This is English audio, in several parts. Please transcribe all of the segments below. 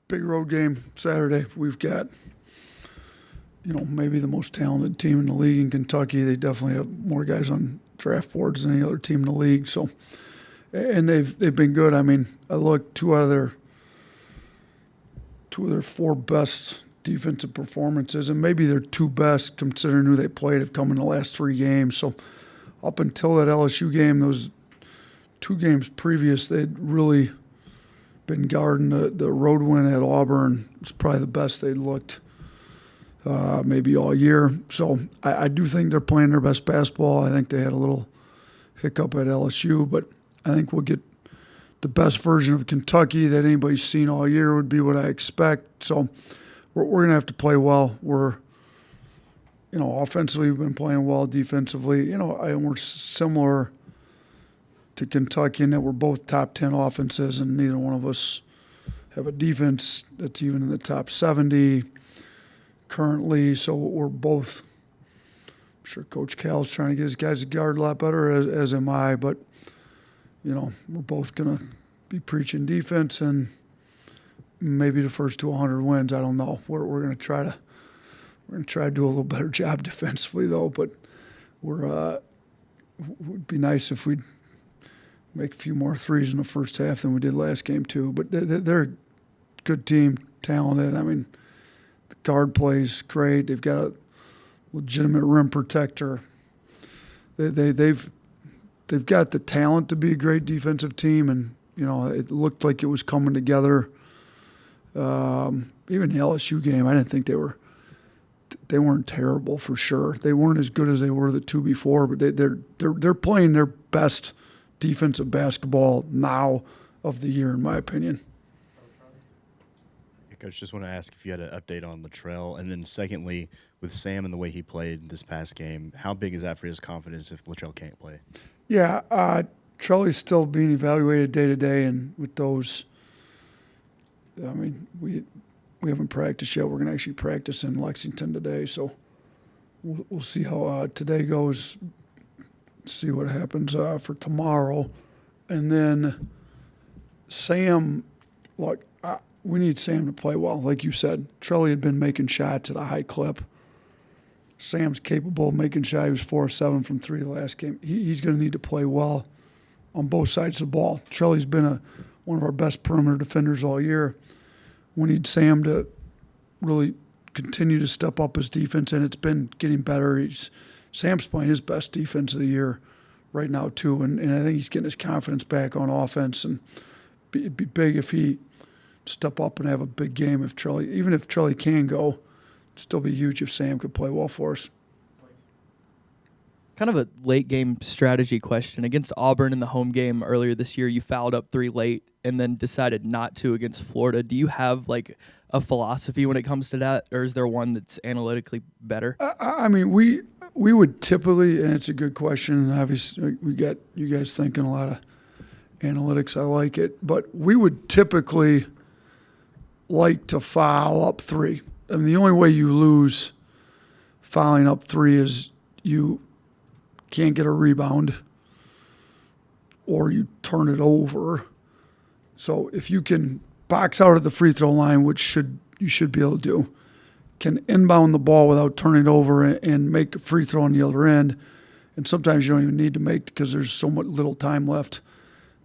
big road game Saturday. We've got, maybe the most talented team in the league in Kentucky. They definitely have more guys on draft boards than any other team in the league. So, and they've been good. I mean, I looked two of their four best defensive performances, and maybe their two best considering who they played have come in the last three games. So up until that LSU game, those two games previous, they'd really been guarding the road win at Auburn. It's probably the best they'd looked maybe all year. So I do think they're playing their best basketball. I think they had a little hiccup at LSU, but I think we'll get the best version of Kentucky that anybody's seen all year would be what I expect. So we're going to have to play well. We're, offensively we've been playing well, defensively, we're similar to Kentucky in that we're both top 10 offenses, and neither one of us have a defense that's even in the top 70 currently. So we're both, I'm sure Coach Cal's trying to get his guys to guard a lot better, as am I, but we're both going to be preaching defense, and maybe the first to 100 wins. I don't know. We're going to try to do a little better job defensively, though. But it would be nice if we'd make a few more threes in the first half than we did last game too. But they're a good team, talented. I mean, the guard plays great. They've got a legitimate rim protector. They've got the talent to be a great defensive team, and it looked like it was coming together. Even the LSU game, I didn't think they weren't terrible for sure. They weren't as good as they were the two before, but they're playing their best defensive basketball now of the year, in my opinion. Hey, Coach, just want to ask if you had an update on Latrell, and then secondly, with Sam and the way he played this past game, how big is that for his confidence if Latrell can't play? Yeah, Trelly's still being evaluated day to day, and with those, I mean, we haven't practiced yet. We're going to actually practice in Lexington today, so we'll see how today goes, see what happens for tomorrow. And then Sam, look, we need Sam to play well. Like you said, Trelly had been making shots at a high clip. Sam's capable of making shots. He was 4 of 7 from 3 the last game. He's going to need to play well on both sides of the ball. Trelly's been one of our best perimeter defenders all year. We need Sam to really continue to step up his defense, and it's been getting better. Sam's playing his best defense of the year right now too, and I think he's getting his confidence back on offense. And it'd be big if he step up and have a big game. Even if Trelly can go, it'd still be huge if Sam could play well for us. Kind of a late game strategy question. Against Auburn in the home game earlier this year, you fouled up 3 late and then decided not to against Florida. Do you have like a philosophy when it comes to that, or is there one that's analytically better? I mean, we would typically, and it's a good question, and obviously we got you guys thinking a lot of analytics. I like it, but we would typically like to foul up 3. I mean, the only way you lose fouling up 3 is you can't get a rebound or you turn it over. So if you can box out at the free throw line, which you should be able to do, can inbound the ball without turning it over and make a free throw on the other end. And sometimes you don't even need to make, because there's so much little time left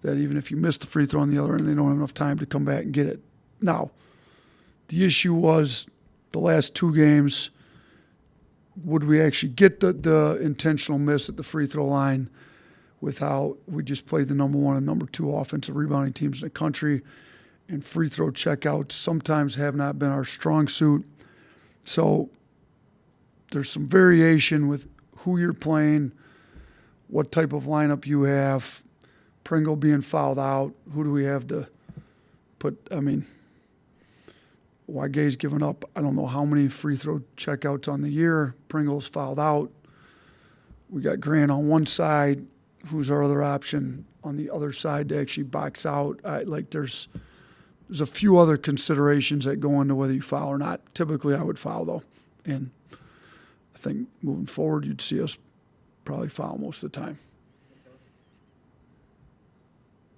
that even if you miss the free throw on the other end, they don't have enough time to come back and get it. Now, the issue was the last 2 games, would we actually get the intentional miss at the free throw line without, we just played the number 1 and number 2 offensive rebounding teams in the country, and free throw checkouts sometimes have not been our strong suit. So there's some variation with who you're playing, what type of lineup you have, Pringle being fouled out, who do we have to put, I mean, Wage's given up, I don't know how many free throw checkouts on the year. Pringle's fouled out. We got Grant on one side. Who's our other option on the other side to actually box out? There's a few other considerations that go into whether you foul or not. Typically, I would foul, though. And I think moving forward, you'd see us probably foul most of the time.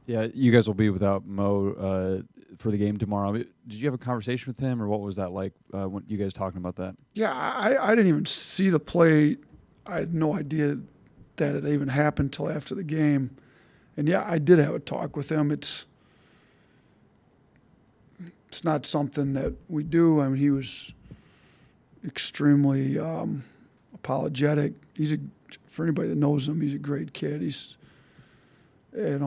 Yeah, you guys will be without Mo for the game tomorrow. I mean, did you have a conversation with him, or what was that like when you guys talking about that? Yeah, I didn't even see the play. I had no idea that it even happened till after the game. And yeah, I did have a talk with him. It's not something that we do. I mean, he was extremely apologetic. For anybody that knows him, he's a great kid. And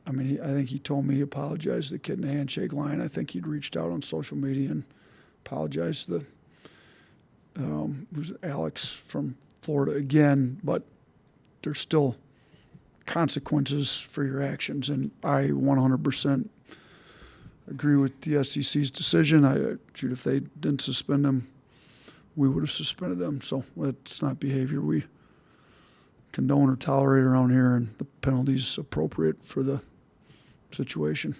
I think he told me he apologized to the kid in the handshake line. I think he'd reached out on social media and apologized to who's Alex from Florida again, but there's still consequences for your actions, and I 100% agree with the SEC's decision. If they didn't suspend him, we would have suspended him. So it's not behavior we condone or tolerate around here, and the penalty's appropriate for the situation.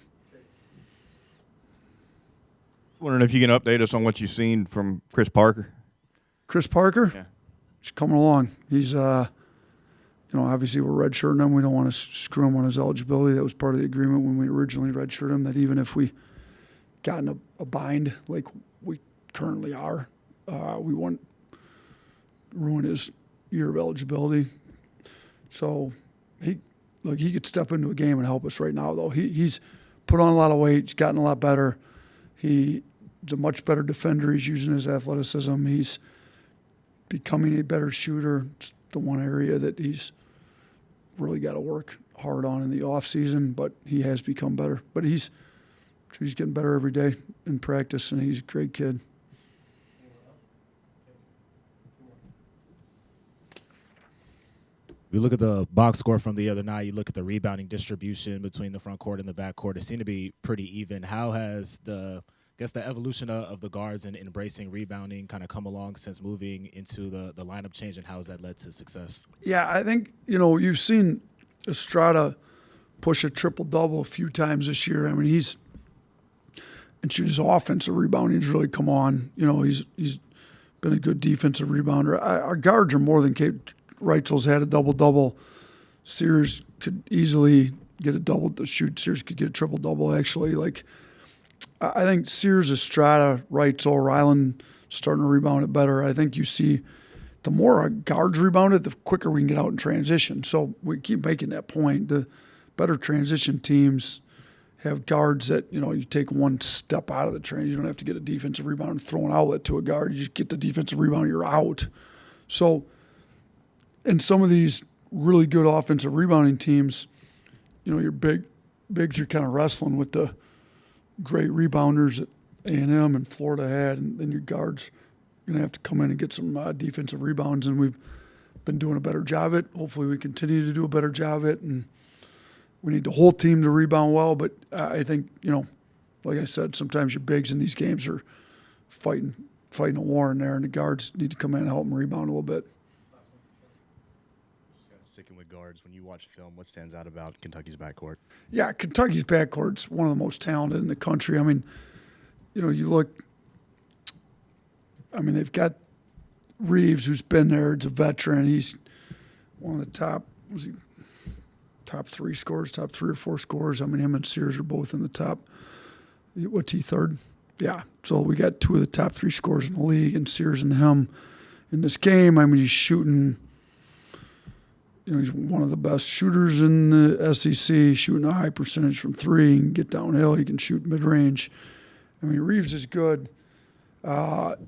Wondering if you can update us on what you've seen from Chris Parker. Chris Parker, Yeah. he's coming along. He's, obviously we're redshirting him. We don't want to screw him on his eligibility. That was part of the agreement when we originally redshirted him, that even if we got in a bind like we currently are, we wouldn't ruin his year of eligibility. So he could step into a game and help us right now, though. He's put on a lot of weight. He's gotten a lot better. He's a much better defender. He's using his athleticism. He's becoming a better shooter. It's the one area that he's really got to work hard on in the off season, but he has become better. But he's getting better every day in practice, and he's a great kid. We look at the box score from the other night. You look at the rebounding distribution between the front court and the back court. It seemed to be pretty even. How has the evolution of the guards and embracing rebounding kind of come along since moving into the lineup change, and how has that led to success? Yeah, I think, you've seen Estrada push a triple-double a few times this year. I mean, his offensive rebounding's really come on. He's been a good defensive rebounder. Our guards are more than capable. Reitzel's had a double-double. Sears could easily get a double. Sears could get a triple-double, actually. I think Sears, Estrada, Reitzel, Ryland starting to rebound it better. I think you see the more our guards rebound it, the quicker we can get out in transition. So we keep making that point. The better transition teams have guards that, you take one step out of the transition. You don't have to get a defensive rebound and throw an outlet to a guard. You just get the defensive rebound, you're out. So in some of these really good offensive rebounding teams, your bigs are kind of wrestling with the great rebounders that A&M and Florida had, and then your guards are going to have to come in and get some defensive rebounds, and we've been doing a better job of it. Hopefully we continue to do a better job of it, and we need the whole team to rebound well, but I think, like I said, sometimes your bigs in these games are fighting a war in there, and the guards need to come in and help them rebound a little bit. Sticking with guards, when you watch film, what stands out about Kentucky's backcourt? Yeah, Kentucky's backcourt's one of the most talented in the country. I mean, you look, they've got Reeves, who's been there, it's a veteran. He's one of the top three or four scorers. I mean, him and Sears are both in the top. What's he, third? Yeah. So we got two of the top three scorers in the league, and Sears and him in this game. I mean, he's shooting. He's one of the best shooters in the SEC, shooting a high percentage from three. He can get downhill. He can shoot mid-range. I mean, Reeves is good. Wagner's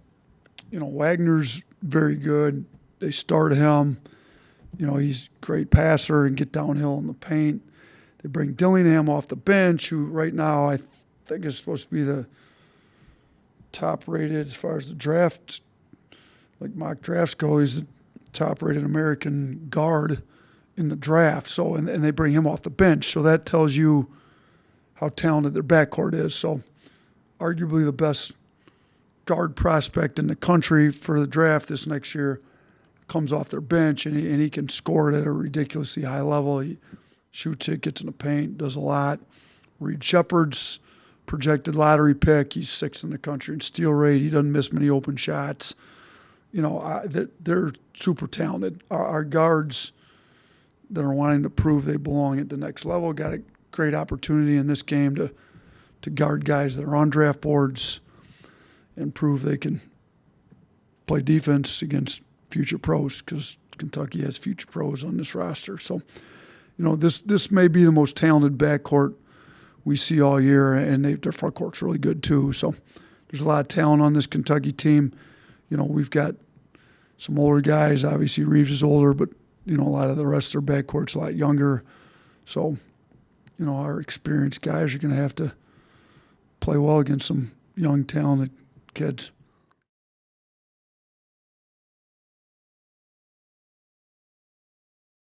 very good. They start him. He's a great passer and get downhill in the paint. They bring Dillingham off the bench, who right now I think is supposed to be the top rated as far as the draft, like mock drafts go. He's the top-rated American guard in the draft. So, and they bring him off the bench. So that tells you how talented their backcourt is. So, arguably the best guard prospect in the country for the draft this next year comes off their bench, and he can score it at a ridiculously high level. He shoots it, gets in the paint, does a lot. Reed Shepard's projected lottery pick. He's sixth in the country in steal rate. He doesn't miss many open shots. They're super talented. Our guards that are wanting to prove they belong at the next level got to great opportunity in this game to guard guys that are on draft boards and prove they can play defense against future pros, because Kentucky has future pros on this roster. So, this may be the most talented backcourt we see all year, and their front court's really good too. So there's a lot of talent on this Kentucky team. We've got some older guys. Obviously, Reeves is older, but, a lot of the rest of their backcourt's a lot younger. So, our experienced guys are going to have to play well against some young, talented kids.